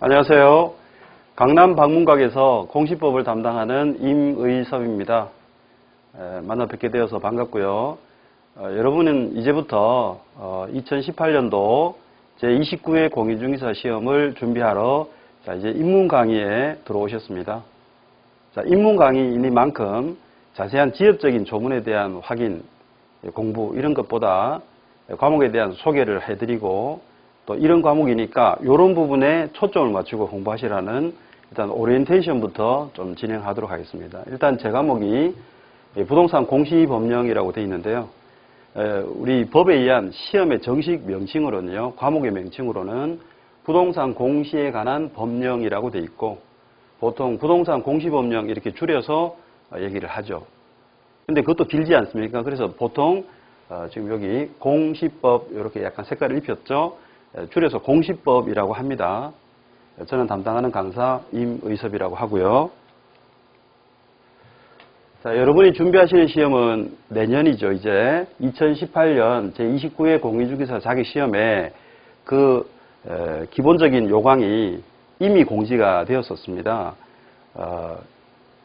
안녕하세요. 강남 방문각에서 공시법을 담당하는 임의섭입니다. 만나 뵙게 되어서 반갑고요. 여러분은 이제부터 2018년도 제29회 공인중개사 시험을 준비하러 이제 입문 강의에 들어오셨습니다. 입문 강의이니만큼 자세한 지엽적인 조문에 대한 확인, 공부 이런 것보다 과목에 대한 소개를 해드리고 또 이런 과목이니까 이런 부분에 초점을 맞추고 공부하시라는 일단 오리엔테이션부터 좀 진행하도록 하겠습니다. 일단 제 과목이 부동산 공시법령이라고 되어 있는데요. 우리 법에 의한 시험의 정식 명칭으로는요, 과목의 명칭으로는 부동산 공시에 관한 법령이라고 되어 있고 보통 부동산 공시법령 이렇게 줄여서 얘기를 하죠. 근데 그것도 길지 않습니까? 그래서 보통 지금 여기 공시법 이렇게 약간 색깔을 입혔죠. 줄여서 공시법이라고 합니다. 저는 담당하는 강사 임의섭이라고 하고요. 자, 여러분이 준비하시는 시험은 내년이죠. 이제 2018년 제29회 공인중개사 자격시험에 그 기본적인 요강이 이미 공지가 되었었습니다.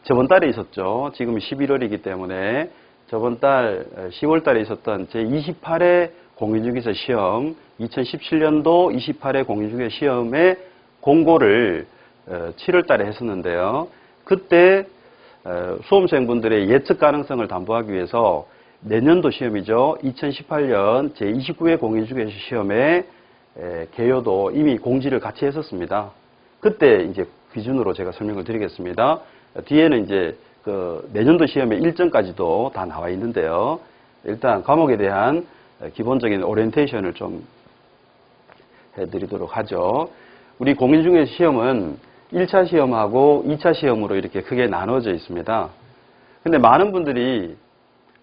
저번 달에 있었죠. 지금 11월이기 때문에 저번 달 10월 달에 있었던 제28회 공인중개사 시험 2017년도 28회 공인중개사 시험의 공고를 7월 달에 했었는데요. 그때 수험생분들의 예측 가능성을 담보하기 위해서 내년도 시험이죠. 2018년 제29회 공인중개사 시험의 개요도 이미 공지를 같이 했었습니다. 그때 이제 기준으로 제가 설명을 드리겠습니다. 뒤에는 이제 그 내년도 시험의 일정까지도 다 나와 있는데요. 일단 과목에 대한 기본적인 오리엔테이션을 좀 해드리도록 하죠. 우리 공인중개사 시험은 1차 시험하고 2차 시험으로 이렇게 크게 나눠져 있습니다. 근데 많은 분들이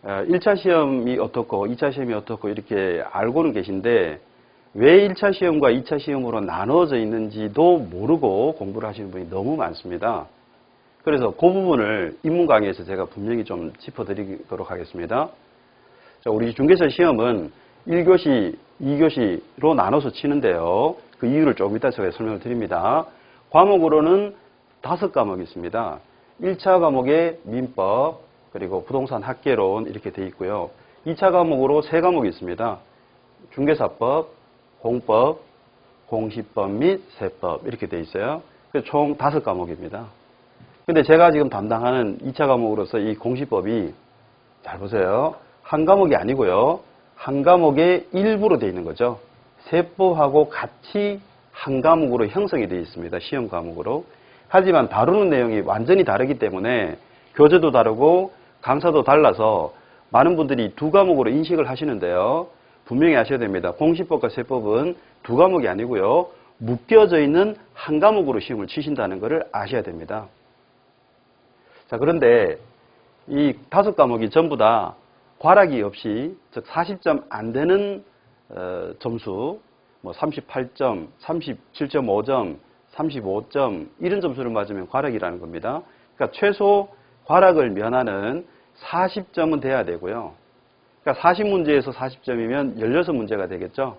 1차 시험이 어떻고 2차 시험이 어떻고 이렇게 알고는 계신데 왜 1차 시험과 2차 시험으로 나눠져 있는지도 모르고 공부를 하시는 분이 너무 많습니다. 그래서 그 부분을 입문 강의에서 제가 분명히 좀 짚어드리도록 하겠습니다. 자, 우리 중개사 시험은 1교시, 2교시로 나눠서 치는데요. 그 이유를 조금 이따 제가 설명을 드립니다. 과목으로는 5과목이 있습니다. 1차 과목에 민법, 그리고 부동산 학계론 이렇게 되어 있고요. 2차 과목으로 3과목이 있습니다. 중개사법, 공법, 공시법 및 세법 이렇게 되어 있어요. 그래서 총 5과목입니다. 근데 제가 지금 담당하는 2차 과목으로서 이 공시법이 잘 보세요. 한 과목이 아니고요. 한 과목의 일부로 되어 있는 거죠. 세법하고 같이 한 과목으로 형성이 되어 있습니다. 시험 과목으로. 하지만 다루는 내용이 완전히 다르기 때문에 교재도 다르고 강사도 달라서 많은 분들이 두 과목으로 인식을 하시는데요. 분명히 아셔야 됩니다. 공시법과 세법은 두 과목이 아니고요. 묶여져 있는 한 과목으로 시험을 치신다는 것을 아셔야 됩니다. 자, 그런데 이 5과목이 전부 다 과락이 없이, 즉 40점 안 되는 점수, 뭐 38점, 37.5점, 35점 이런 점수를 맞으면 과락이라는 겁니다. 그러니까 최소 과락을 면하는 40점은 돼야 되고요. 그러니까 40문제에서 40점이면 16문제가 되겠죠.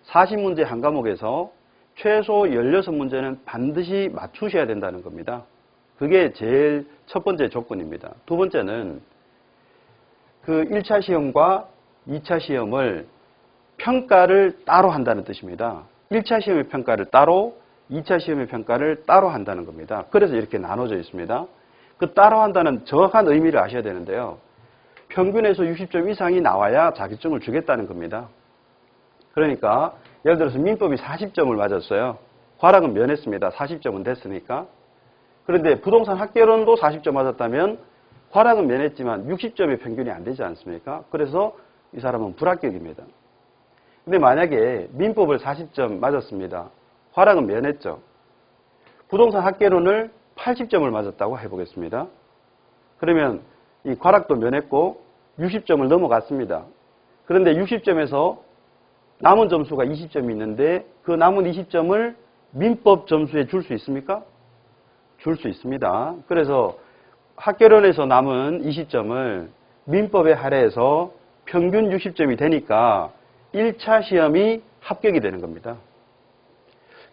40문제 한 과목에서 최소 16문제는 반드시 맞추셔야 된다는 겁니다. 그게 제일 첫 번째 조건입니다. 두 번째는 그 1차 시험과 2차 시험을 평가를 따로 한다는 뜻입니다. 1차 시험의 평가를 따로, 2차 시험의 평가를 따로 한다는 겁니다. 그래서 이렇게 나눠져 있습니다. 그 따로 한다는 정확한 의미를 아셔야 되는데요. 평균에서 60점 이상이 나와야 자격증을 주겠다는 겁니다. 그러니까 예를 들어서 민법이 40점을 맞았어요. 과락은 면했습니다. 40점은 됐으니까. 그런데 부동산 학계론도 40점 맞았다면 과락은 면했지만 60점의 평균이 안 되지 않습니까? 그래서 이 사람은 불합격입니다. 근데 만약에 민법을 40점 맞았습니다. 과락은 면했죠. 부동산 학계론을 80점을 맞았다고 해보겠습니다. 그러면 이 과락도 면했고 60점을 넘어갔습니다. 그런데 60점에서 남은 점수가 20점이 있는데 그 남은 20점을 민법 점수에 줄 수 있습니까? 줄 수 있습니다. 그래서 학계론에서 남은 20점을 민법에 할애해서 평균 60점이 되니까 1차 시험이 합격이 되는 겁니다.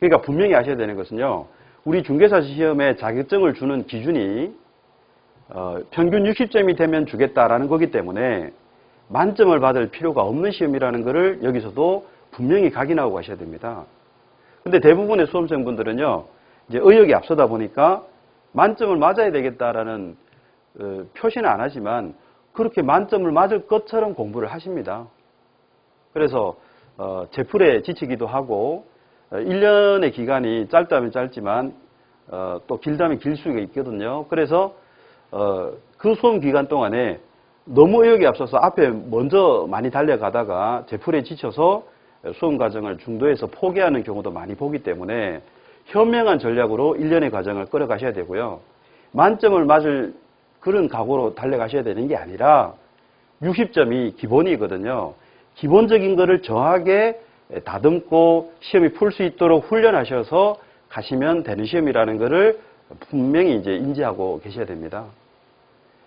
그러니까 분명히 아셔야 되는 것은요. 우리 중개사 시험에 자격증을 주는 기준이 평균 60점이 되면 주겠다라는 거기 때문에 만점을 받을 필요가 없는 시험이라는 것을 여기서도 분명히 각인하고 가셔야 됩니다. 근데 대부분의 수험생분들은요, 이제 의욕이 앞서다 보니까 만점을 맞아야 되겠다라는 표시는 안 하지만 그렇게 만점을 맞을 것처럼 공부를 하십니다. 그래서 제풀에 지치기도 하고 1년의 기간이 짧다면 짧지만 또 길다면 길 수가 있거든요. 그래서 그 수험 기간 동안에 너무 의욕이 앞서서 앞에 먼저 많이 달려가다가 제풀에 지쳐서 수험 과정을 중도에서 포기하는 경우도 많이 보기 때문에 현명한 전략으로 1년의 과정을 끌어가셔야 되고요. 만점을 맞을 그런 각오로 달려가셔야 되는 게 아니라 60점이 기본이거든요. 기본적인 거를 정확하게 다듬고 시험이 풀 수 있도록 훈련하셔서 가시면 되는 시험이라는 것을 분명히 이제 인지하고 계셔야 됩니다.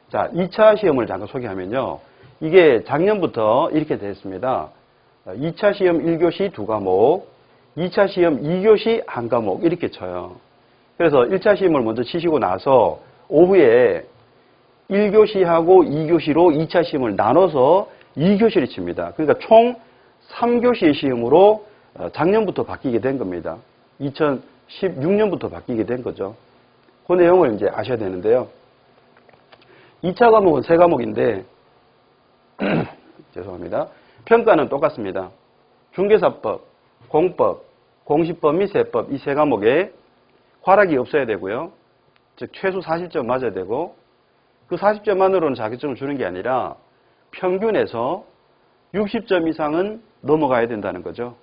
자, 2차 시험을 잠깐 소개하면요. 이게 작년부터 이렇게 됐습니다. 2차 시험 1교시 2과목, 2차 시험 2교시 1과목 이렇게 쳐요. 그래서 1차 시험을 먼저 치시고 나서 오후에 1교시하고 2교시로 2차 시험을 나눠서 2교시를 칩니다. 그러니까 총 3교시의 시험으로 작년부터 바뀌게 된 겁니다. 2016년부터 바뀌게 된 거죠. 그 내용을 이제 아셔야 되는데요. 2차 과목은 3과목인데 죄송합니다. 평가는 똑같습니다. 중개사법, 공법, 공시법 및 세법 이 3과목에 과락이 없어야 되고요. 즉 최소 40점 맞아야 되고 그 40점만으로는 자격증을 주는 게 아니라 평균에서 60점 이상은 넘어가야 된다는 거죠.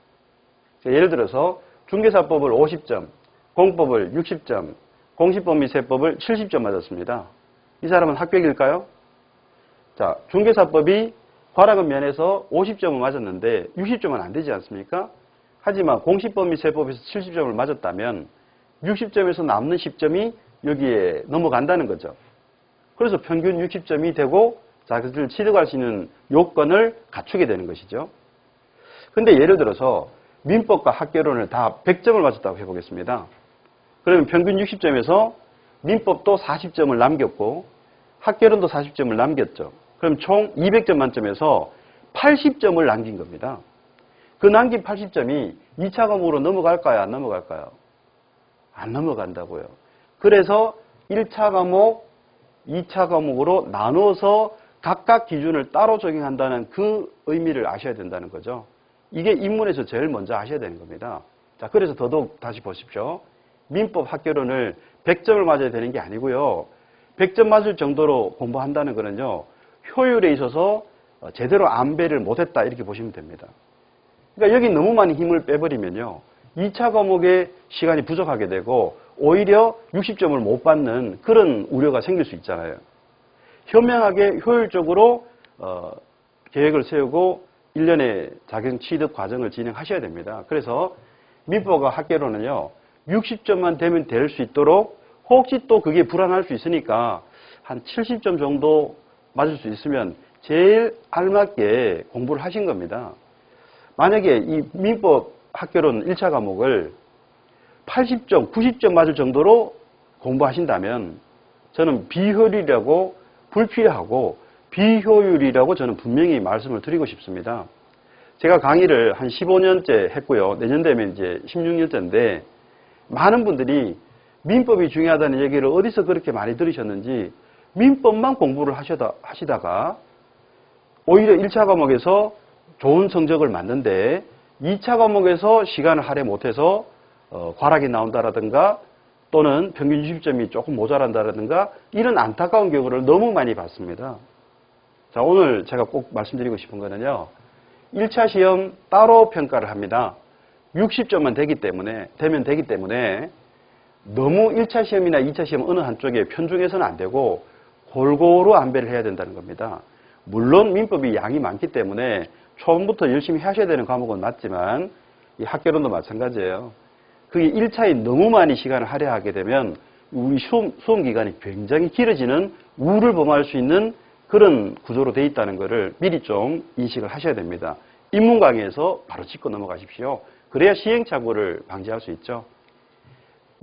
예를 들어서 중개사법을 50점, 공법을 60점, 공시법 및 세법을 70점 맞았습니다. 이 사람은 합격일까요? 자, 중개사법이 과락은 면에서 50점을 맞았는데 60점은 안 되지 않습니까? 하지만 공시법 및 세법에서 70점을 맞았다면 60점에서 남는 10점이 여기에 넘어간다는 거죠. 그래서 평균 60점이 되고 자격증을 취득할 수 있는 요건을 갖추게 되는 것이죠. 근데 예를 들어서 민법과 학개론을 다 100점을 맞았다고 해보겠습니다. 그러면 평균 60점에서 민법도 40점을 남겼고 학개론도 40점을 남겼죠. 그럼 총 200점 만점에서 80점을 남긴 겁니다. 그 남긴 80점이 2차 과목으로 넘어갈까요? 안 넘어갈까요? 안 넘어간다고요. 그래서 1차 과목, 2차 과목으로 나눠서 각각 기준을 따로 적용한다는 그 의미를 아셔야 된다는 거죠. 이게 입문에서 제일 먼저 아셔야 되는 겁니다. 자, 그래서 더더욱 다시 보십시오. 민법 학개론을 100점을 맞아야 되는 게 아니고요. 100점 맞을 정도로 공부한다는 거는요. 효율에 있어서 제대로 안배를 못했다 이렇게 보시면 됩니다. 그러니까 여기 너무 많이 힘을 빼버리면요. 2차 과목에 시간이 부족하게 되고 오히려 60점을 못 받는 그런 우려가 생길 수 있잖아요. 현명하게 효율적으로 계획을 세우고 1년의 자격 취득 과정을 진행하셔야 됩니다. 그래서 민법과 학개론은요. 60점만 되면 될 수 있도록 혹시 또 그게 불안할 수 있으니까 한 70점 정도 맞을 수 있으면 제일 알맞게 공부를 하신 겁니다. 만약에 이 민법 학개론 1차 과목을 80점, 90점 맞을 정도로 공부하신다면 저는 비효율이라고 불필요하고 비효율이라고 저는 분명히 말씀을 드리고 싶습니다. 제가 강의를 한 15년째 했고요. 내년 되면 이제 16년째인데 많은 분들이 민법이 중요하다는 얘기를 어디서 그렇게 많이 들으셨는지 민법만 공부를 하시다가 오히려 1차 과목에서 좋은 성적을 맞는데 2차 과목에서 시간을 할애 못해서 과락이 나온다라든가 또는 평균 60점이 조금 모자란다라든가 이런 안타까운 경우를 너무 많이 봤습니다. 자, 오늘 제가 꼭 말씀드리고 싶은 거는요. 1차 시험 따로 평가를 합니다. 60점만 되면 되기 때문에 너무 1차 시험이나 2차 시험 어느 한쪽에 편중해서는 안 되고 골고루 안배를 해야 된다는 겁니다. 물론 민법이 양이 많기 때문에 처음부터 열심히 하셔야 되는 과목은 맞지만 이 학개론도 마찬가지예요. 그게 1차에 너무 많이 시간을 할애하게 되면 우리 수험 기간이 굉장히 길어지는 우를 범할 수 있는 그런 구조로 되어 있다는 것을 미리 좀 인식을 하셔야 됩니다. 입문 강의에서 바로 짚고 넘어가십시오. 그래야 시행착오를 방지할 수 있죠.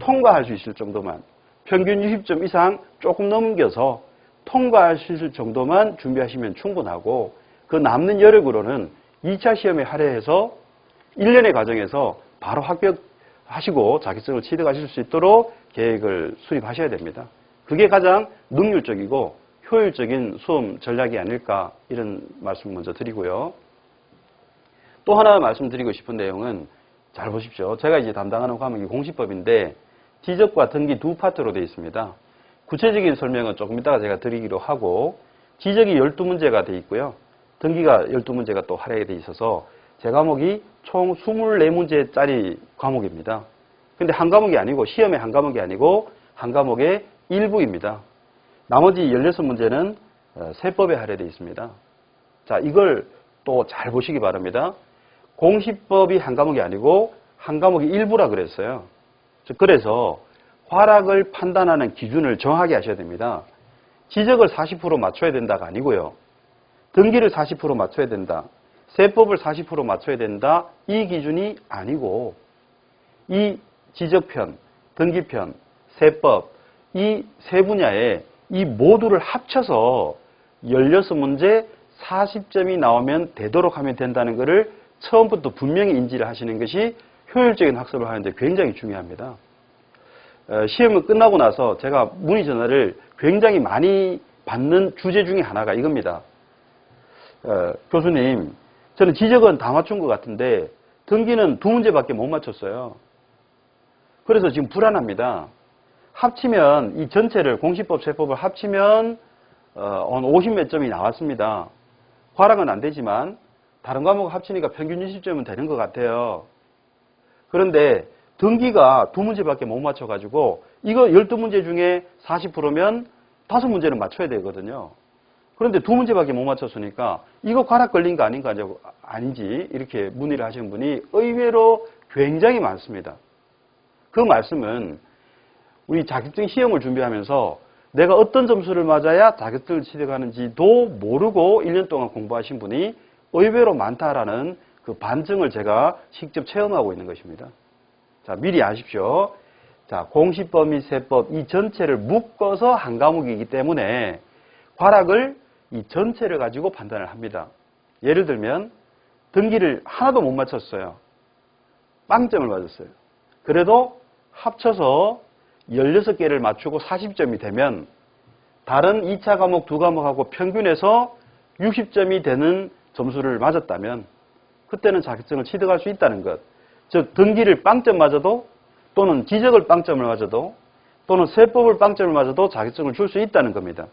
통과할 수 있을 정도만, 평균 60점 이상 조금 넘겨서 통과할 수 있을 정도만 준비하시면 충분하고, 그 남는 여력으로는 2차 시험에 할애해서 1년의 과정에서 바로 합격하시고 자격증을 취득하실 수 있도록 계획을 수립하셔야 됩니다. 그게 가장 능률적이고 효율적인 수험 전략이 아닐까, 이런 말씀 먼저 드리고요. 또 하나 말씀드리고 싶은 내용은, 잘 보십시오. 제가 이제 담당하는 과목이 공시법인데 지적과 등기 두 파트로 되어 있습니다. 구체적인 설명은 조금 이따가 제가 드리기로 하고, 지적이 12문제가 되어 있고요. 등기가 12문제가 또 할애가 되어 있어서 제 과목이 총 24문제짜리 과목입니다. 근데 한 과목이 아니고, 시험의 한 과목이 아니고 한 과목의 일부입니다. 나머지 16문제는 세법에 할애되어 있습니다. 자, 이걸 또 잘 보시기 바랍니다. 공시법이 한 과목이 아니고 한 과목이 일부라 그랬어요. 그래서 과락을 판단하는 기준을 정하게 하셔야 됩니다. 지적을 40% 맞춰야 된다가 아니고요. 등기를 40% 맞춰야 된다. 세법을 40% 맞춰야 된다. 이 기준이 아니고, 이 지적편, 등기편, 세법, 이 세 분야에 이 모두를 합쳐서 16문제 40점이 나오면 되도록 하면 된다는 것을 처음부터 분명히 인지를 하시는 것이 효율적인 학습을 하는데 굉장히 중요합니다. 시험을 끝나고 나서 제가 문의 전화를 굉장히 많이 받는 주제 중에 하나가 이겁니다. 교수님, 저는 지적은 다 맞춘 것 같은데 등기는 2문제밖에 못 맞췄어요. 그래서 지금 불안합니다. 합치면 이 전체를, 공시법, 세법을 합치면 한 50몇 점이 나왔습니다. 과락은 안 되지만 다른 과목 합치니까 평균 20점은 되는 것 같아요. 그런데 등기가 2문제밖에 못 맞춰가지고 이거 12문제 중에 40%면 5문제는 맞춰야 되거든요. 그런데 2문제밖에 못 맞췄으니까 이거 과락 걸린 거 아닌가, 아닌지 이렇게 문의를 하시는 분이 의외로 굉장히 많습니다. 그 말씀은 우리 자격증 시험을 준비하면서 내가 어떤 점수를 맞아야 자격증을 취득하는지도 모르고 1년 동안 공부하신 분이 의외로 많다라는 그 반증을 제가 직접 체험하고 있는 것입니다. 자, 미리 아십시오. 자, 공시법 및 세법 이 전체를 묶어서 한 과목이기 때문에 과락을 이 전체를 가지고 판단을 합니다. 예를 들면 등기를 하나도 못 맞췄어요. 빵점을 맞았어요. 그래도 합쳐서 16개를 맞추고 40점이 되면 다른 2차 과목 두 과목하고 평균해서 60점이 되는 점수를 맞았다면 그때는 자격증을 취득할 수 있다는 것. 즉 등기를 빵점 맞아도, 또는 지적을 빵점을 맞아도, 또는 세법을 빵점을 맞아도 자격증을 줄 수 있다는 겁니다.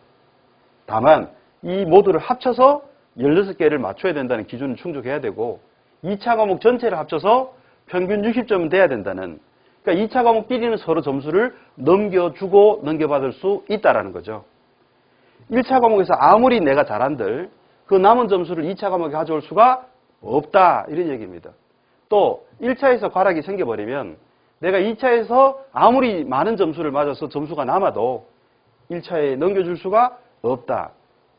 다만 이 모두를 합쳐서 16개를 맞춰야 된다는 기준을 충족해야 되고 2차 과목 전체를 합쳐서 평균 60점은 돼야 된다는, 그러니까 2차 과목끼리는 서로 점수를 넘겨주고 넘겨받을 수 있다는 거죠. 1차 과목에서 아무리 내가 잘한들 그 남은 점수를 2차 과목에 가져올 수가 없다, 이런 얘기입니다. 또 1차에서 과락이 생겨버리면 내가 2차에서 아무리 많은 점수를 맞아서 점수가 남아도 1차에 넘겨줄 수가 없다.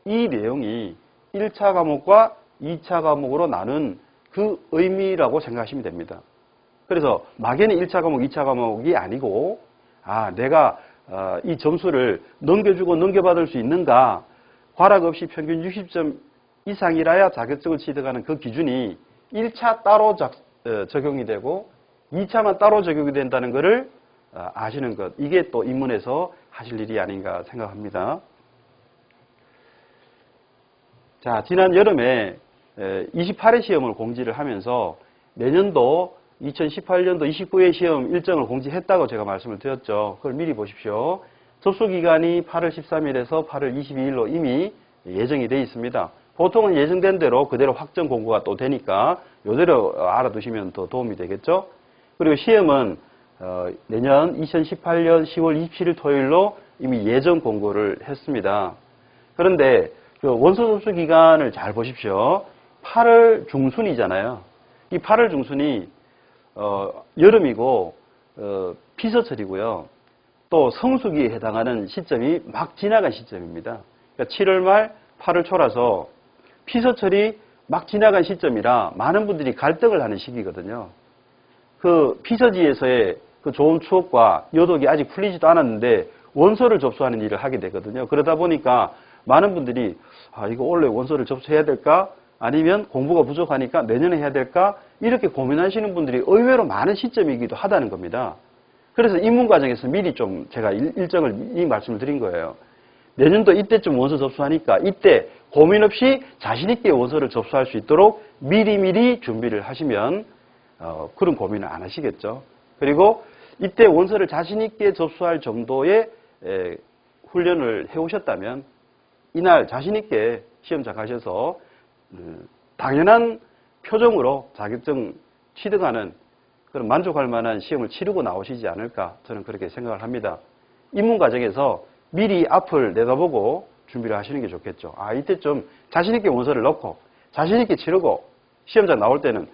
이 내용이 1차 과목과 2차 과목으로 나눈 그 의미라고 생각하시면 됩니다. 그래서 막연히 1차 과목, 2차 과목이 아니고, 내가 이 점수를 넘겨주고 넘겨받을 수 있는가, 과락 없이 평균 60점 이상이라야 자격증을 취득하는 그 기준이 1차 따로 적용이 되고 2차만 따로 적용이 된다는 것을 아시는 것, 이게 또 입문에서 하실 일이 아닌가 생각합니다. 자, 지난 여름에 28회 시험을 공지를 하면서 내년도 2018년도 29회 시험 일정을 공지했다고 제가 말씀을 드렸죠. 그걸 미리 보십시오. 접수 기간이 8월 13일에서 8월 22일로 이미 예정이 되어 있습니다. 보통은 예정된 대로 그대로 확정 공고가 또 되니까 이대로 알아두시면 더 도움이 되겠죠. 그리고 시험은 내년 2018년 10월 27일 토요일로 이미 예정 공고를 했습니다. 그런데 그 원서 접수 기간을 잘 보십시오. 8월 중순이잖아요. 이 8월 중순이 여름이고 피서철이고요. 또 성수기에 해당하는 시점이 막 지나간 시점입니다. 그러니까 7월 말 8월 초라서 피서철이 막 지나간 시점이라 많은 분들이 갈등을 하는 시기거든요. 그 피서지에서의 그 좋은 추억과 여독이 아직 풀리지도 않았는데 원서를 접수하는 일을 하게 되거든요. 그러다 보니까 많은 분들이 이거 원래 원서를 접수해야 될까? 아니면 공부가 부족하니까 내년에 해야 될까? 이렇게 고민하시는 분들이 의외로 많은 시점이기도 하다는 겁니다. 그래서 입문 과정에서 미리 좀 제가 일정을 이 말씀을 드린 거예요. 내년도 이때쯤 원서 접수하니까 이때 고민 없이 자신 있게 원서를 접수할 수 있도록 미리미리 준비를 하시면 그런 고민을 안 하시겠죠. 그리고 이때 원서를 자신 있게 접수할 정도의 훈련을 해오셨다면 이날 자신 있게 시험장 가셔서 당연한 표정으로 자격증 취득하는 그런 만족할 만한 시험을 치르고 나오시지 않을까 저는 그렇게 생각을 합니다. 입문 과정에서 미리 앞을 내다보고 준비를 하시는 게 좋겠죠. 이때 좀 자신 있게 원서를 넣고 자신 있게 치르고 시험장 나올 때는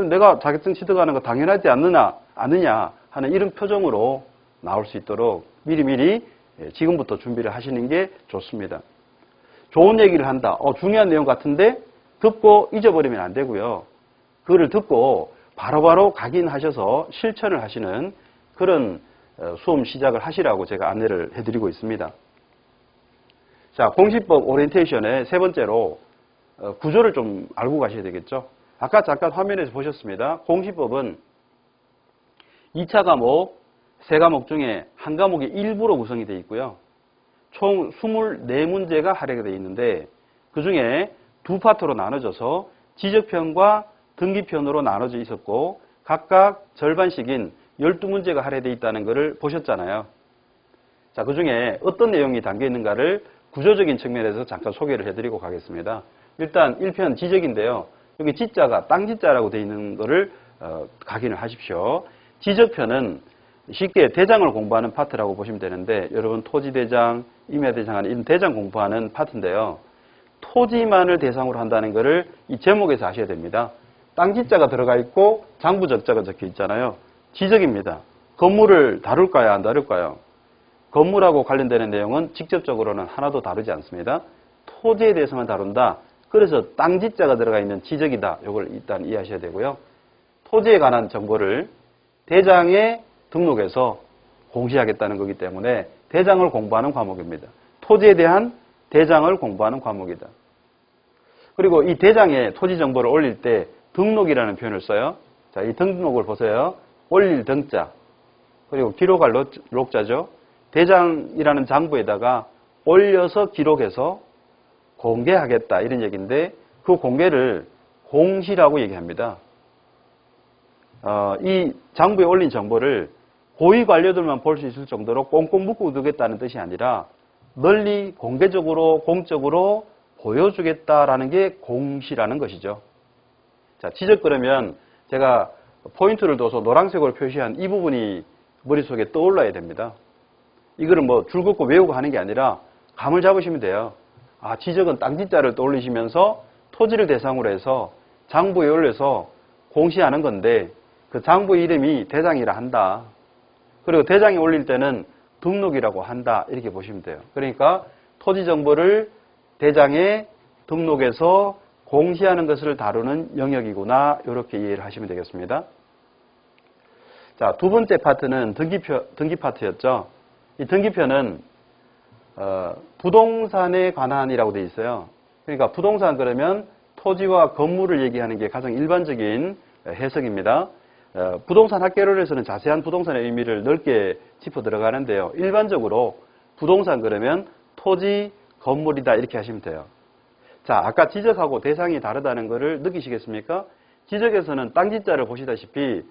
내가 자격증 취득하는 거 당연하지 않느냐 하는 이런 표정으로 나올 수 있도록 미리미리 지금부터 준비를 하시는 게 좋습니다. 좋은 얘기를 한다. 중요한 내용 같은데 듣고 잊어버리면 안 되고요. 그거를 듣고 바로바로 각인하셔서 실천을 하시는 그런 수험 시작을 하시라고 제가 안내를 해드리고 있습니다. 자, 공시법 오리엔테이션의 세 번째로 구조를 좀 알고 가셔야 되겠죠. 아까 잠깐 화면에서 보셨습니다. 공시법은 2차 과목, 3과목 중에 한 과목이 일부로 구성이 되어 있고요. 총 24문제가 할애가 되어 있는데 그 중에 두 파트로 나눠져서 지적편과 등기편으로 나눠져 있었고 각각 절반씩인 12문제가 할애되어 있다는 것을 보셨잖아요. 자, 그 중에 어떤 내용이 담겨 있는가를 구조적인 측면에서 잠깐 소개를 해드리고 가겠습니다. 일단 1편 지적인데요. 여기 지자가 땅지자라고 되어 있는 것을 각인을 하십시오. 지적편은 쉽게 대장을 공부하는 파트라고 보시면 되는데 여러분 토지대장, 임야대장 하는 이런 대장 공부하는 파트인데요. 토지만을 대상으로 한다는 것을 이 제목에서 아셔야 됩니다. 땅지자가 들어가 있고 장부적자가 적혀 있잖아요. 지적입니다. 건물을 다룰까요? 안 다룰까요? 건물하고 관련되는 내용은 직접적으로는 하나도 다루지 않습니다. 토지에 대해서만 다룬다. 그래서 땅지자가 들어가 있는 지적이다. 이걸 일단 이해하셔야 되고요. 토지에 관한 정보를 대장에 등록해서 공시하겠다는 거기 때문에 대장을 공부하는 과목입니다. 토지에 대한 대장을 공부하는 과목이다. 그리고 이 대장에 토지 정보를 올릴 때 등록이라는 표현을 써요. 자, 이 등록을 보세요. 올릴 등자. 그리고 기록할 록자죠. 대장이라는 장부에다가 올려서 기록해서 공개하겠다 이런 얘기인데 그 공개를 공시라고 얘기합니다. 이 장부에 올린 정보를 고위 관료들만 볼 수 있을 정도로 꽁꽁 묶고 두겠다는 뜻이 아니라 널리 공개적으로 공적으로 보여주겠다라는 게 공시라는 것이죠. 자, 지적 그러면 제가 포인트를 둬서 노란색으로 표시한 이 부분이 머릿속에 떠올라야 됩니다. 이거를 뭐 줄 긋고 외우고 하는 게 아니라 감을 잡으시면 돼요. 지적은 땅지자를 떠올리시면서 토지를 대상으로 해서 장부에 올려서 공시하는 건데 그 장부 이름이 대장이라 한다. 그리고 대장에 올릴 때는 등록이라고 한다. 이렇게 보시면 돼요. 그러니까 토지 정보를 대장에 등록해서 공시하는 것을 다루는 영역이구나. 이렇게 이해를 하시면 되겠습니다. 자, 두 번째 파트는 등기 파트였죠. 이 등기표는 부동산에 관한이라고 되어 있어요. 그러니까 부동산 그러면 토지와 건물을 얘기하는 게 가장 일반적인 해석입니다. 부동산 학개론에서는 자세한 부동산의 의미를 넓게 짚어 들어가는데요. 일반적으로 부동산 그러면 토지, 건물이다 이렇게 하시면 돼요. 자, 아까 지적하고 대상이 다르다는 것을 느끼시겠습니까? 지적에서는 땅지자를 보시다시피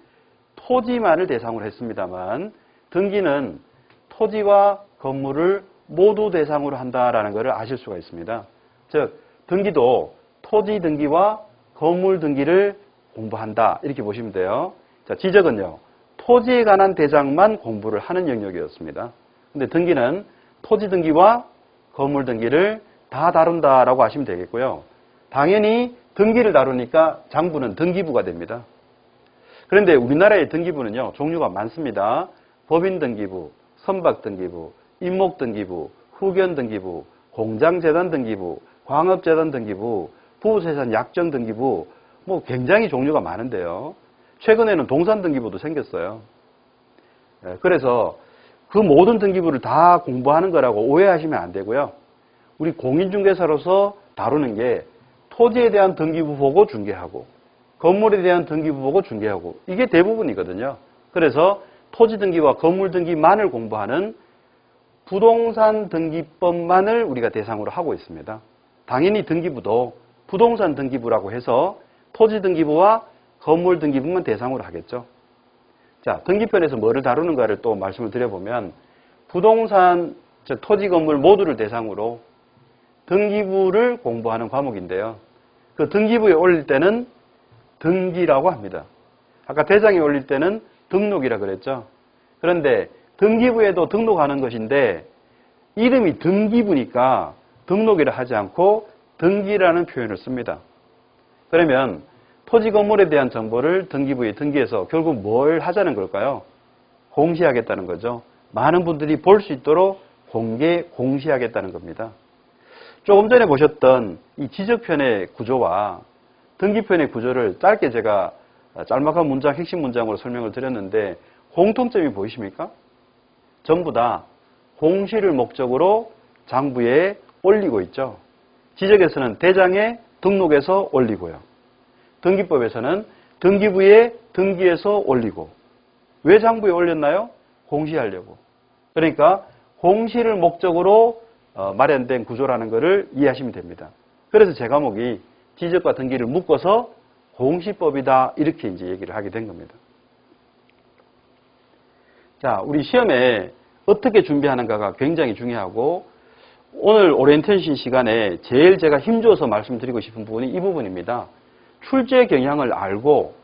토지만을 대상으로 했습니다만 등기는 토지와 건물을 모두 대상으로 한다라는 것을 아실 수가 있습니다. 즉, 등기도 토지 등기와 건물 등기를 공부한다. 이렇게 보시면 돼요. 자, 지적은요. 토지에 관한 대장만 공부를 하는 영역이었습니다. 근데 등기는 토지 등기와 건물 등기를 다 다룬다라고 하시면 되겠고요. 당연히 등기를 다루니까 장부는 등기부가 됩니다. 그런데 우리나라의 등기부는요. 종류가 많습니다. 법인 등기부, 선박 등기부, 임목 등기부, 후견 등기부, 공장재단 등기부, 광업재단 등기부, 부부세산 약정 등기부, 뭐 굉장히 종류가 많은데요. 최근에는 동산 등기부도 생겼어요. 그래서 그 모든 등기부를 다 공부하는 거라고 오해하시면 안 되고요. 우리 공인중개사로서 다루는 게 토지에 대한 등기부 보고 중개하고 건물에 대한 등기부 보고 중개하고 이게 대부분이거든요. 그래서 토지 등기와 건물 등기만을 공부하는 부동산 등기법만을 우리가 대상으로 하고 있습니다. 당연히 등기부도 부동산 등기부라고 해서 토지 등기부와 건물 등기부만 대상으로 하겠죠. 자, 등기편에서 뭐를 다루는가를 또 말씀을 드려보면 부동산, 즉 토지 건물 모두를 대상으로 등기부를 공부하는 과목인데요. 그 등기부에 올릴 때는 등기라고 합니다. 아까 대장에 올릴 때는 등록이라 그랬죠. 그런데 등기부에도 등록하는 것인데 이름이 등기부니까 등록이라 하지 않고 등기라는 표현을 씁니다. 그러면 토지 건물에 대한 정보를 등기부에 등기해서 결국 뭘 하자는 걸까요? 공시하겠다는 거죠. 많은 분들이 볼 수 있도록 공시하겠다는 겁니다. 조금 전에 보셨던 이 지적편의 구조와 등기편의 구조를 짧게 제가 짤막한 문장, 핵심 문장으로 설명을 드렸는데 공통점이 보이십니까? 전부 다 공시를 목적으로 장부에 올리고 있죠. 지적에서는 대장에 등록해서 올리고요. 등기법에서는 등기부에 등기해서 올리고. 왜 장부에 올렸나요? 공시하려고. 그러니까 공시를 목적으로 마련된 구조라는 것을 이해하시면 됩니다. 그래서 제 과목이 지적과 등기를 묶어서 공시법이다 이렇게 이제 얘기를 하게 된 겁니다. 자, 우리 시험에 어떻게 준비하는가가 굉장히 중요하고 오늘 오리엔테이션 시간에 제일 제가 힘줘서 말씀드리고 싶은 부분이 이 부분입니다. 출제 경향을 알고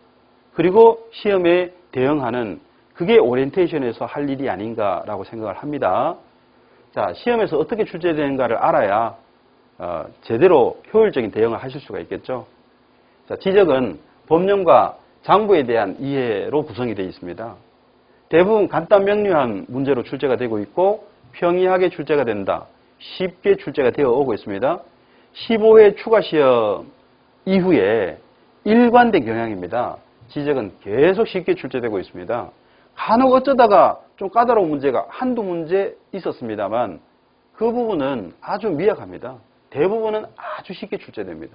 그리고 시험에 대응하는 그게 오리엔테이션에서 할 일이 아닌가라고 생각을 합니다. 자, 시험에서 어떻게 출제되는가를 알아야 제대로 효율적인 대응을 하실 수가 있겠죠. 자, 지적은 법령과 장부에 대한 이해로 구성이 되어 있습니다. 대부분 간단 명료한 문제로 출제가 되고 있고 평이하게 출제가 된다. 쉽게 출제가 되어 오고 있습니다. 15회 추가 시험 이후에 일관된 경향입니다. 지적은 계속 쉽게 출제되고 있습니다. 간혹 어쩌다가 좀 까다로운 문제가 한두 문제 있었습니다만 그 부분은 아주 미약합니다. 대부분은 아주 쉽게 출제됩니다.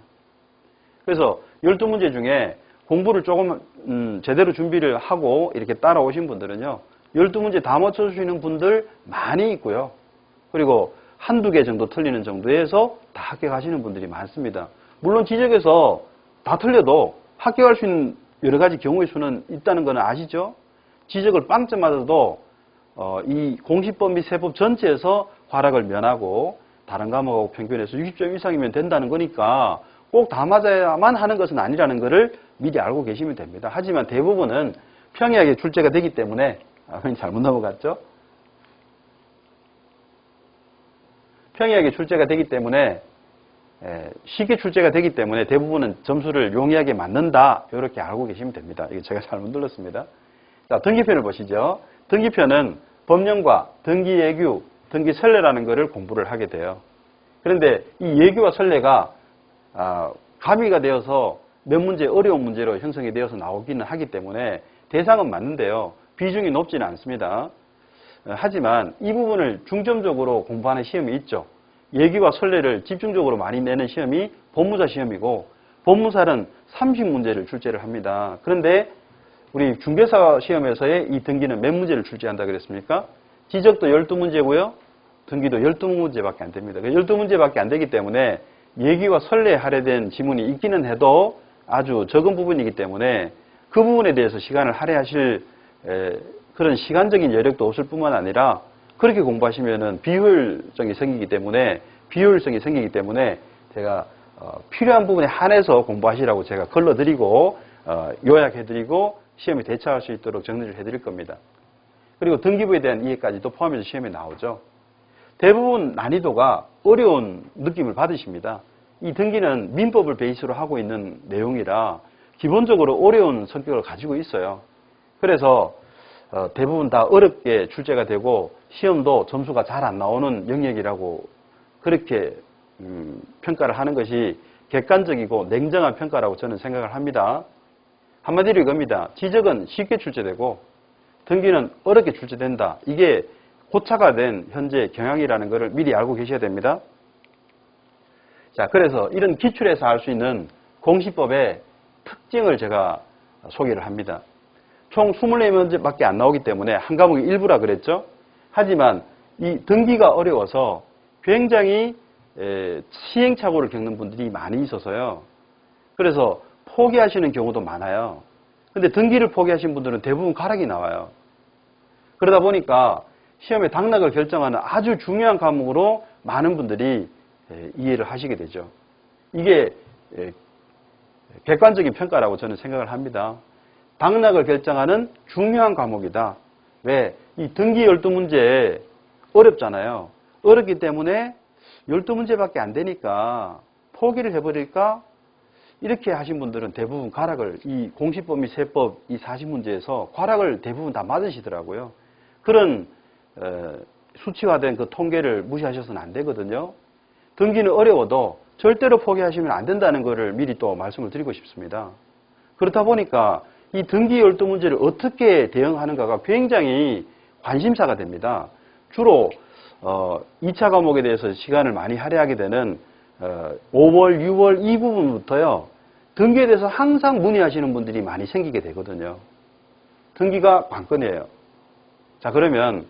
그래서 12문제 중에 공부를 조금 제대로 준비를 하고 이렇게 따라오신 분들은요. 12문제 다 맞춰주시는 분들 많이 있고요. 그리고 한두 개 정도 틀리는 정도에서 다 합격하시는 분들이 많습니다. 물론 지적에서 다 틀려도 합격할 수 있는 여러 가지 경우의 수는 있다는 건 아시죠? 지적을 빵점 맞아도 이 공시법 및 세법 전체에서 과락을 면하고 다른 과목하고 평균해서 60점 이상이면 된다는 거니까 꼭 다 맞아야만 하는 것은 아니라는 것을 미리 알고 계시면 됩니다. 하지만 대부분은 평이하게 출제가 되기 때문에 잘못 넘어갔죠? 평이하게 출제가 되기 때문에 쉽게 출제가 되기 때문에 대부분은 점수를 용이하게 맞는다 이렇게 알고 계시면 됩니다. 이거 제가 잘못 눌렀습니다. 자, 등기편을 보시죠. 등기편은 법령과 등기예규, 등기선례라는 것을 공부를 하게 돼요. 그런데 이 예규와 선례가 가미가 되어서 몇 문제 어려운 문제로 형성이 되어서 나오기는 하기 때문에 대상은 맞는데요. 비중이 높지는 않습니다. 하지만 이 부분을 중점적으로 공부하는 시험이 있죠. 예규와 선례를 집중적으로 많이 내는 시험이 법무사 시험이고 법무사는 30문제를 출제를 합니다. 그런데 우리 중개사 시험에서의 이 등기는 몇 문제를 출제한다 그랬습니까? 지적도 12문제고요. 등기도 12문제밖에 안 됩니다. 12문제밖에 안 되기 때문에 예기와 선례에 할애된 지문이 있기는 해도 아주 적은 부분이기 때문에 그 부분에 대해서 시간을 할애하실 그런 시간적인 여력도 없을 뿐만 아니라 그렇게 공부하시면은 비효율성이 생기기 때문에 제가 필요한 부분에 한해서 공부하시라고 제가 걸러드리고 요약해드리고 시험에 대처할 수 있도록 정리를 해드릴 겁니다. 그리고 등기부에 대한 이해까지도 포함해서 시험에 나오죠. 대부분 난이도가 어려운 느낌을 받으십니다. 이 등기는 민법을 베이스로 하고 있는 내용이라 기본적으로 어려운 성격을 가지고 있어요. 그래서 대부분 다 어렵게 출제가 되고 시험도 점수가 잘 안 나오는 영역이라고 그렇게 평가를 하는 것이 객관적이고 냉정한 평가라고 저는 생각을 합니다. 한마디로 이겁니다. 지적은 쉽게 출제되고 등기는 어렵게 출제된다. 이게 고차가 된 현재 경향이라는 것을 미리 알고 계셔야 됩니다. 자, 그래서 이런 기출에서 알 수 있는 공시법의 특징을 제가 소개를 합니다. 총 24문제밖에 안 나오기 때문에 한 과목이 일부라 그랬죠. 하지만 이 등기가 어려워서 굉장히 시행착오를 겪는 분들이 많이 있어서요. 그래서 포기하시는 경우도 많아요. 근데 등기를 포기하신 분들은 대부분 가락이 나와요. 그러다 보니까 시험에 당락을 결정하는 아주 중요한 과목으로 많은 분들이 이해를 하시게 되죠. 이게 객관적인 평가라고 저는 생각을 합니다. 당락을 결정하는 중요한 과목이다. 왜? 이 등기 12문제 어렵잖아요. 어렵기 때문에 12문제밖에 안 되니까 포기를 해버릴까? 이렇게 하신 분들은 대부분 가락을 이 공시법 및 세법 이 40문제에서 가락을 대부분 다 맞으시더라고요. 그런 수치화된 그 통계를 무시하셔서는 안 되거든요. 등기는 어려워도 절대로 포기하시면 안 된다는 것을 미리 또 말씀을 드리고 싶습니다. 그렇다 보니까 이 등기 12문제를 어떻게 대응하는가가 굉장히 관심사가 됩니다. 주로 2차 과목에 대해서 시간을 많이 할애하게 되는 5월, 6월 이 부분부터요. 등기에 대해서 항상 문의하시는 분들이 많이 생기게 되거든요. 등기가 관건이에요. 자, 그러면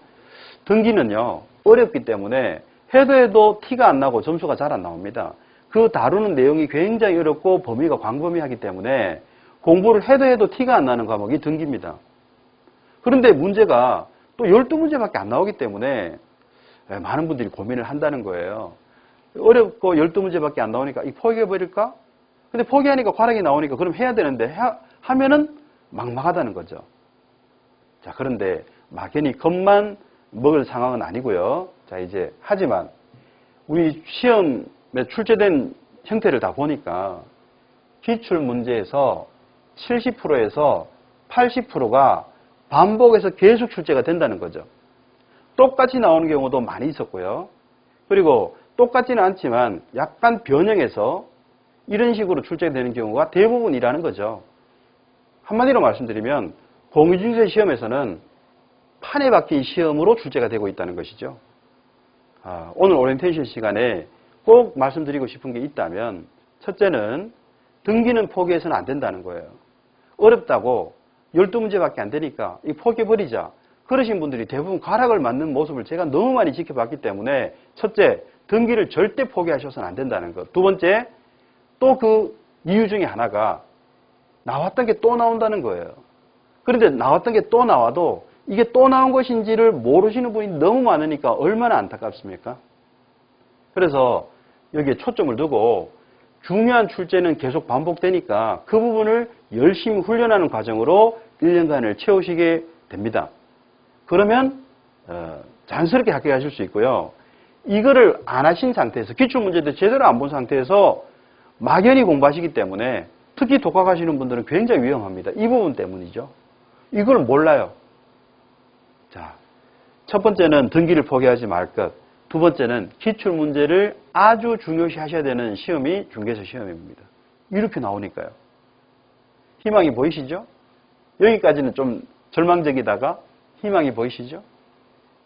등기는요. 어렵기 때문에 해도 티가 안 나고 점수가 잘 안 나옵니다. 그 다루는 내용이 굉장히 어렵고 범위가 광범위하기 때문에 공부를 해도 티가 안 나는 과목이 등기입니다. 그런데 문제가 또 12문제밖에 안 나오기 때문에 많은 분들이 고민을 한다는 거예요. 어렵고 12문제밖에 안 나오니까 이 포기해버릴까? 근데 포기하니까 과락이 나오니까 그럼 해야 되는데 하면은 막막하다는 거죠. 자, 그런데 막연히 겁만 먹을 상황은 아니고요. 자, 이제 하지만 우리 시험에 출제된 형태를 다 보니까 기출 문제에서 70%에서 80%가 반복해서 계속 출제가 된다는 거죠. 똑같이 나오는 경우도 많이 있었고요. 그리고 똑같지는 않지만 약간 변형해서 이런 식으로 출제되는 경우가 대부분이라는 거죠. 한마디로 말씀드리면 공인중개사 시험에서는 판에 박힌 시험으로 출제가 되고 있다는 것이죠. 오늘 오리엔테이션 시간에 꼭 말씀드리고 싶은 게 있다면 첫째는 등기는 포기해서는 안 된다는 거예요. 어렵다고 12문제밖에 안 되니까 이 포기해버리자. 그러신 분들이 대부분 가락을 맞는 모습을 제가 너무 많이 지켜봤기 때문에 첫째, 등기를 절대 포기하셔서는 안 된다는 것. 두 번째, 또 그 이유 중에 하나가 나왔던 게 또 나온다는 거예요. 그런데 나왔던 게 또 나와도 이게 또 나온 것인지를 모르시는 분이 너무 많으니까 얼마나 안타깝습니까? 그래서 여기에 초점을 두고 중요한 출제는 계속 반복되니까 그 부분을 열심히 훈련하는 과정으로 1년간을 채우시게 됩니다. 그러면 자연스럽게 합격하실 수 있고요. 이거를 안 하신 상태에서 기출문제도 제대로 안 본 상태에서 막연히 공부하시기 때문에 특히 독학하시는 분들은 굉장히 위험합니다. 이 부분 때문이죠. 이걸 몰라요. 자, 첫 번째는 등기를 포기하지 말 것. 두 번째는 기출문제를 아주 중요시 하셔야 되는 시험이 중개사 시험입니다. 이렇게 나오니까요. 희망이 보이시죠? 여기까지는 좀 절망적이다가 희망이 보이시죠?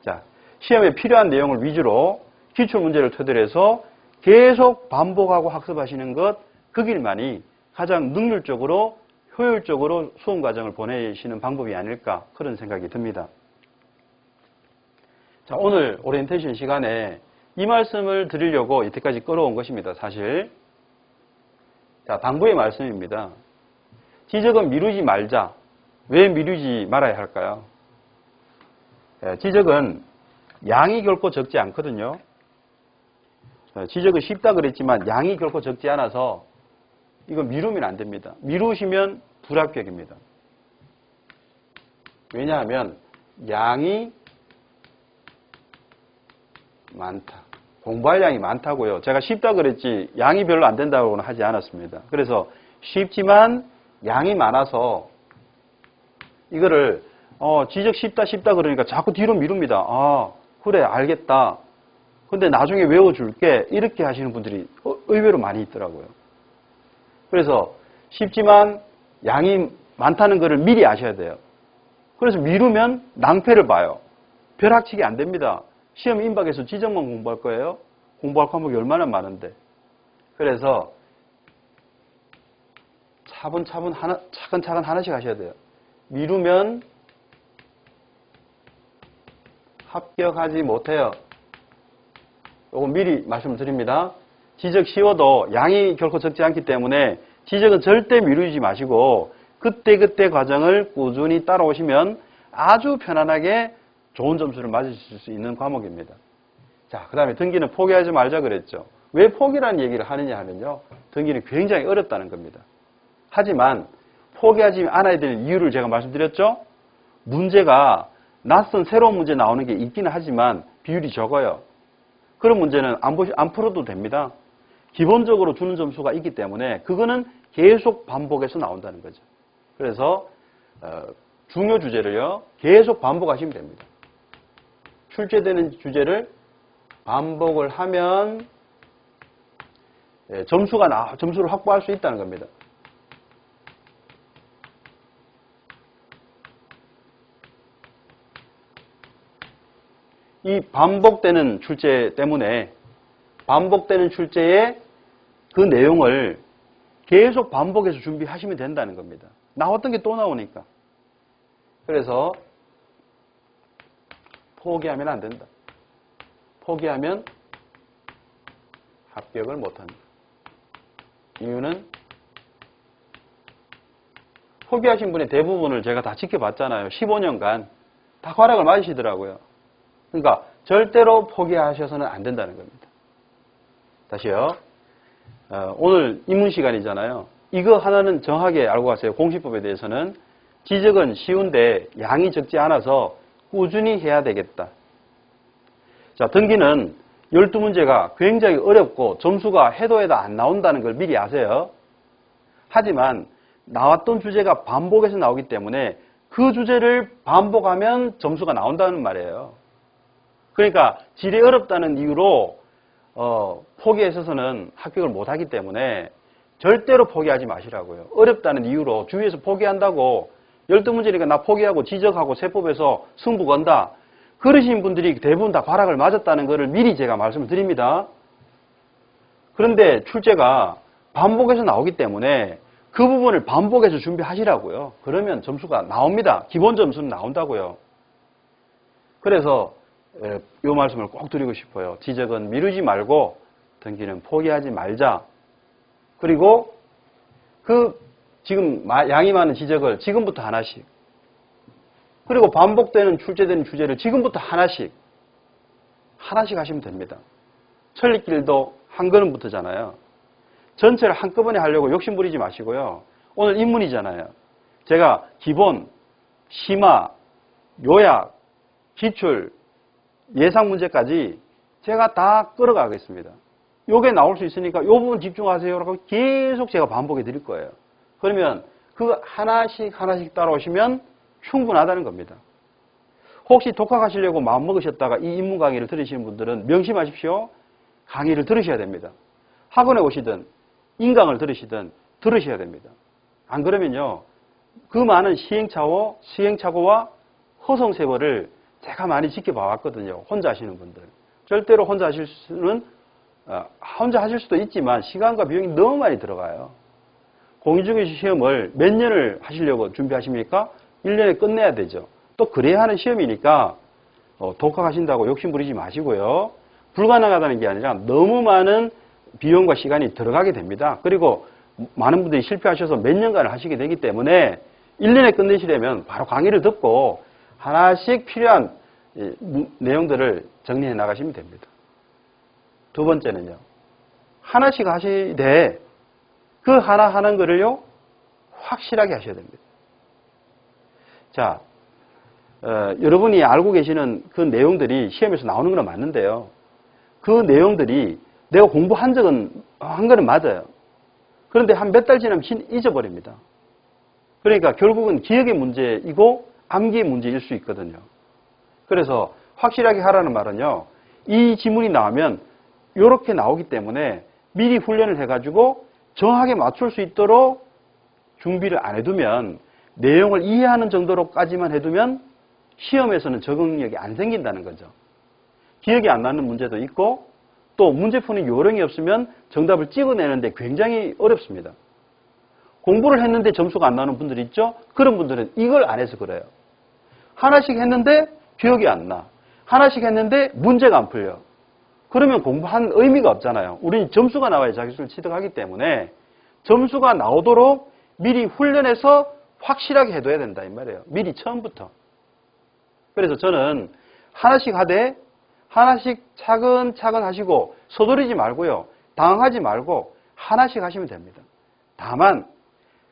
자, 시험에 필요한 내용을 위주로 기출문제를 토대로 해서 계속 반복하고 학습하시는 것, 그 길만이 가장 능률적으로 효율적으로 수험 과정을 보내시는 방법이 아닐까 그런 생각이 듭니다. 자, 오늘 오리엔테이션 시간에 이 말씀을 드리려고 이때까지 끌어온 것입니다. 사실. 자, 당부의 말씀입니다. 지적은 미루지 말자. 왜 미루지 말아야 할까요? 지적은 양이 결코 적지 않거든요. 지적은 쉽다 그랬지만 양이 결코 적지 않아서 이거 미루면 안 됩니다. 미루시면 불합격입니다. 왜냐하면 양이 많다. 공부할 양이 많다고요. 제가 쉽다 그랬지 양이 별로 안 된다고는 하지 않았습니다. 그래서 쉽지만 양이 많아서 이거를 지적 쉽다 그러니까 자꾸 뒤로 미룹니다. 그래 알겠다. 근데 나중에 외워줄게. 이렇게 하시는 분들이 의외로 많이 있더라고요. 그래서 쉽지만 양이 많다는 것을 미리 아셔야 돼요. 그래서 미루면 낭패를 봐요. 벼락치기 안 됩니다. 시험 임박해서 지정만 공부할 거예요. 공부할 과목이 얼마나 많은데. 그래서 차근차근 하나씩 하셔야 돼요. 미루면 합격하지 못해요. 이거 미리 말씀드립니다. 지적 쉬워도 양이 결코 적지 않기 때문에 지적은 절대 미루지 마시고 그때그때 과정을 꾸준히 따라오시면 아주 편안하게 좋은 점수를 맞으실 수 있는 과목입니다. 자, 그 다음에 등기는 포기하지 말자 그랬죠. 왜 포기라는 얘기를 하느냐 하면요. 등기는 굉장히 어렵다는 겁니다. 하지만 포기하지 않아야 될 이유를 제가 말씀드렸죠. 문제가 낯선 새로운 문제 나오는 게 있기는 하지만 비율이 적어요. 그런 문제는 안 풀어도 됩니다. 기본적으로 주는 점수가 있기 때문에 그거는 계속 반복해서 나온다는 거죠. 그래서 중요 주제를요. 계속 반복하시면 됩니다. 출제되는 주제를 반복을 하면 점수를 확보할 수 있다는 겁니다. 이 반복되는 출제 때문에 반복되는 출제의 그 내용을 계속 반복해서 준비하시면 된다는 겁니다. 나왔던 게 또 나오니까. 그래서 포기하면 안 된다. 포기하면 합격을 못한다. 이유는 포기하신 분의 대부분을 제가 다 지켜봤잖아요. 15년간 다 과락을 맞으시더라고요. 그러니까 절대로 포기하셔서는 안 된다는 겁니다. 다시요. 오늘 입문 시간이잖아요. 이거 하나는 정확하게 알고 가세요. 공시법에 대해서는 지적은 쉬운데 양이 적지 않아서 꾸준히 해야 되겠다. 자, 등기는 12문제가 굉장히 어렵고 점수가 해도 안 나온다는 걸 미리 아세요. 하지만 나왔던 주제가 반복해서 나오기 때문에 그 주제를 반복하면 점수가 나온다는 말이에요. 그러니까 질이 어렵다는 이유로 포기에 있어서는 합격을 못하기 때문에 절대로 포기하지 마시라고요. 어렵다는 이유로 주위에서 포기한다고 12문제니까 나 포기하고 지적하고 세법에서 승부 건다. 그러신 분들이 대부분 다 과락을 맞았다는 것을 미리 제가 말씀을 드립니다. 그런데 출제가 반복해서 나오기 때문에 그 부분을 반복해서 준비하시라고요. 그러면 점수가 나옵니다. 기본 점수는 나온다고요. 그래서 이 말씀을 꼭 드리고 싶어요. 지적은 미루지 말고 등기는 포기하지 말자. 그리고 지금 양이 많은 지적을 지금부터 하나씩, 그리고 반복되는 출제되는 주제를 지금부터 하나씩 하시면 됩니다. 천리길도 한 걸음부터잖아요. 전체를 한꺼번에 하려고 욕심 부리지 마시고요. 오늘 입문이잖아요. 제가 기본, 심화, 요약, 기출, 예상 문제까지 제가 다 끌어가겠습니다. 요게 나올 수 있으니까 요 부분 집중하세요라고 계속 제가 반복해 드릴 거예요. 그러면 그 하나씩 따라오시면 충분하다는 겁니다. 혹시 독학하시려고 마음먹으셨다가 이 입문 강의를 들으시는 분들은 명심하십시오. 강의를 들으셔야 됩니다. 학원에 오시든 인강을 들으시든 들으셔야 됩니다. 안 그러면요. 그 많은 시행착오와 허송세월을 제가 많이 지켜봐 왔거든요. 혼자 하시는 분들. 절대로 혼자 하실 수도 있지만 시간과 비용이 너무 많이 들어가요. 공인중개사 시험을 몇 년을 하시려고 준비하십니까? 1년에 끝내야 되죠. 또 그래야 하는 시험이니까 독학하신다고 욕심부리지 마시고요. 불가능하다는 게 아니라 너무 많은 비용과 시간이 들어가게 됩니다. 그리고 많은 분들이 실패하셔서 몇 년간을 하시게 되기 때문에 1년에 끝내시려면 바로 강의를 듣고 하나씩 필요한 내용들을 정리해 나가시면 됩니다. 두 번째는요. 하나씩 하시되 그 하나 하는 거를요. 확실하게 하셔야 됩니다. 자, 여러분이 알고 계시는 그 내용들이 시험에서 나오는 건 맞는데요. 그 내용들이 내가 공부한 거는 맞아요. 그런데 한 몇 달 지나면 잊어버립니다. 그러니까 결국은 기억의 문제이고 암기의 문제일 수 있거든요. 그래서 확실하게 하라는 말은요. 이 지문이 나오면 이렇게 나오기 때문에 미리 훈련을 해가지고 정확하게 맞출 수 있도록 준비를 안 해두면 내용을 이해하는 정도로까지만 해두면 시험에서는 적응력이 안 생긴다는 거죠. 기억이 안 나는 문제도 있고 또 문제 푸는 요령이 없으면 정답을 찍어내는데 굉장히 어렵습니다. 공부를 했는데 점수가 안 나는 분들이 있죠? 그런 분들은 이걸 안 해서 그래요. 하나씩 했는데 기억이 안 나. 하나씩 했는데 문제가 안 풀려. 그러면 공부한 의미가 없잖아요. 우리는 점수가 나와야 자기수를 취득하기 때문에 점수가 나오도록 미리 훈련해서 확실하게 해둬야 된다 이 말이에요. 미리 처음부터. 그래서 저는 하나씩 하되 하나씩 차근차근 하시고 서두르지 말고요. 당황하지 말고 하나씩 하시면 됩니다. 다만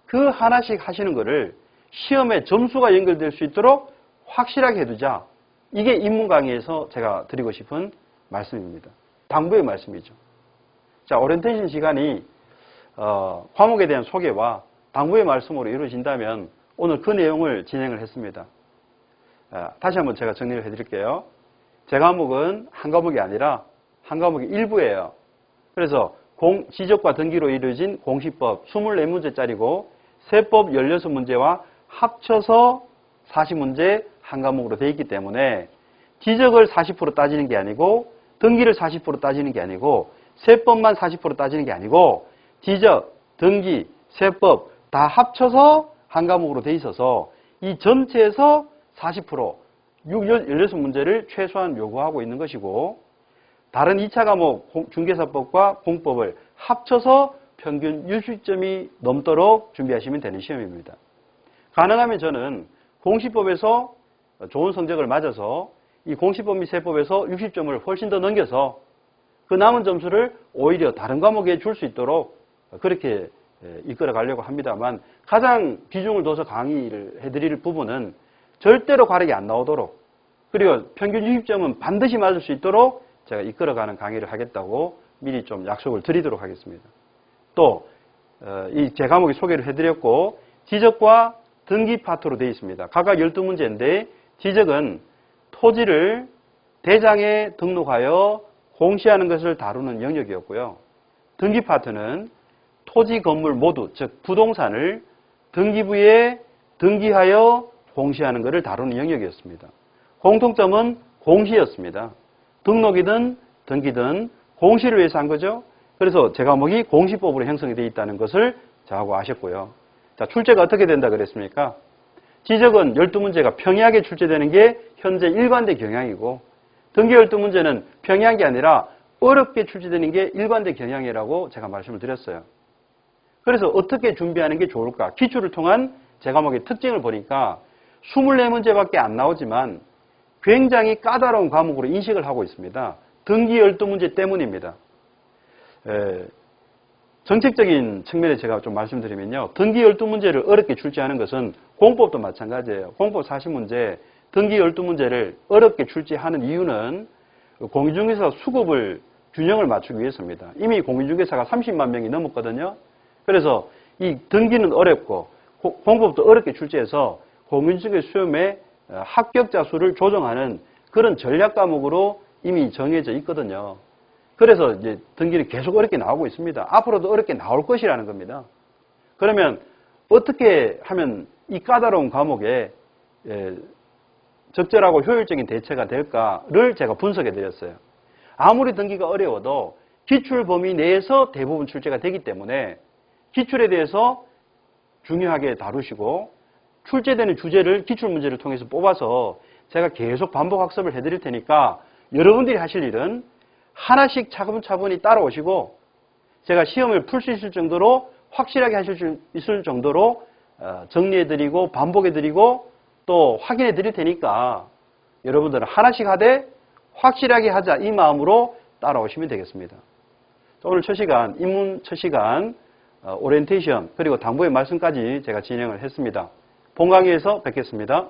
그 하나씩 하시는 거를 시험에 점수가 연결될 수 있도록 확실하게 해두자. 이게 인문 강의에서 제가 드리고 싶은 말씀입니다. 당부의 말씀이죠. 자, 오리엔테이션 시간이 과목에 대한 소개와 당부의 말씀으로 이루어진다면 오늘 그 내용을 진행을 했습니다. 다시 한번 제가 정리를 해드릴게요. 제 과목은 한 과목이 아니라 한 과목이 일부예요. 그래서 지적과 등기로 이루어진 공시법 24문제짜리고 세법 16문제와 합쳐서 40문제 한 과목으로 되어 있기 때문에 지적을 40% 따지는 게 아니고 등기를 40% 따지는 게 아니고 세법만 40% 따지는 게 아니고 지적, 등기, 세법 다 합쳐서 한 과목으로 되어 있어서 이 전체에서 40% 16문제를 최소한 요구하고 있는 것이고 다른 2차 과목 중개사법과 공법을 합쳐서 평균 60점이 넘도록 준비하시면 되는 시험입니다. 가능하면 저는 공시법에서 좋은 성적을 맞아서 이 공시법 및 세법에서 60점을 훨씬 더 넘겨서 그 남은 점수를 오히려 다른 과목에 줄 수 있도록 그렇게 이끌어 가려고 합니다만 가장 비중을 둬서 강의를 해드릴 부분은 절대로 과락이 안 나오도록 그리고 평균 60점은 반드시 맞을 수 있도록 제가 이끌어가는 강의를 하겠다고 미리 좀 약속을 드리도록 하겠습니다. 또 이 제 과목이 소개를 해드렸고 지적과 등기 파트로 되어 있습니다. 각각 12문제인데 지적은 토지를 대장에 등록하여 공시하는 것을 다루는 영역이었고요. 등기 파트는 토지 건물 모두 즉 부동산을 등기부에 등기하여 공시하는 것을 다루는 영역이었습니다. 공통점은 공시였습니다. 등록이든 등기든 공시를 위해서 한 거죠. 그래서 제 과목이 공시법으로 형성이 되어 있다는 것을 저하고 아셨고요. 자, 출제가 어떻게 된다 그랬습니까? 지적은 12문제가 평이하게 출제되는 게 현재 일관된 경향이고 등기 12문제는 평이한 게 아니라 어렵게 출제되는 게 일관된 경향이라고 제가 말씀을 드렸어요. 그래서 어떻게 준비하는 게 좋을까? 기출을 통한 제 과목의 특징을 보니까 24문제밖에 안 나오지만 굉장히 까다로운 과목으로 인식을 하고 있습니다. 등기 12문제 때문입니다. 정책적인 측면에 제가 좀 말씀드리면요. 등기 12문제를 어렵게 출제하는 것은 공법도 마찬가지예요. 공법 40문제, 등기 12문제를 어렵게 출제하는 이유는 공인중개사 수급을 균형을 맞추기 위해서입니다. 이미 공인중개사가 30만 명이 넘었거든요. 그래서 이 등기는 어렵고 공법도 어렵게 출제해서 공인중개사 시험의 합격자 수를 조정하는 그런 전략 과목으로 이미 정해져 있거든요. 그래서 이제 등기는 계속 어렵게 나오고 있습니다. 앞으로도 어렵게 나올 것이라는 겁니다. 그러면 어떻게 하면 이 까다로운 과목에 적절하고 효율적인 대처가 될까를 제가 분석해 드렸어요. 아무리 등기가 어려워도 기출 범위 내에서 대부분 출제가 되기 때문에 기출에 대해서 중요하게 다루시고 출제되는 주제를 기출문제를 통해서 뽑아서 제가 계속 반복 학습을 해드릴 테니까 여러분들이 하실 일은 하나씩 차분차분히 따라오시고 제가 시험을 풀 수 있을 정도로 확실하게 하실 수 있을 정도로 정리해드리고 반복해드리고 또 확인해드릴 테니까 여러분들은 하나씩 하되 확실하게 하자 이 마음으로 따라오시면 되겠습니다. 오늘 첫 시간, 입문 첫 시간 오리엔테이션 그리고 당부의 말씀까지 제가 진행을 했습니다. 본 강의에서 뵙겠습니다.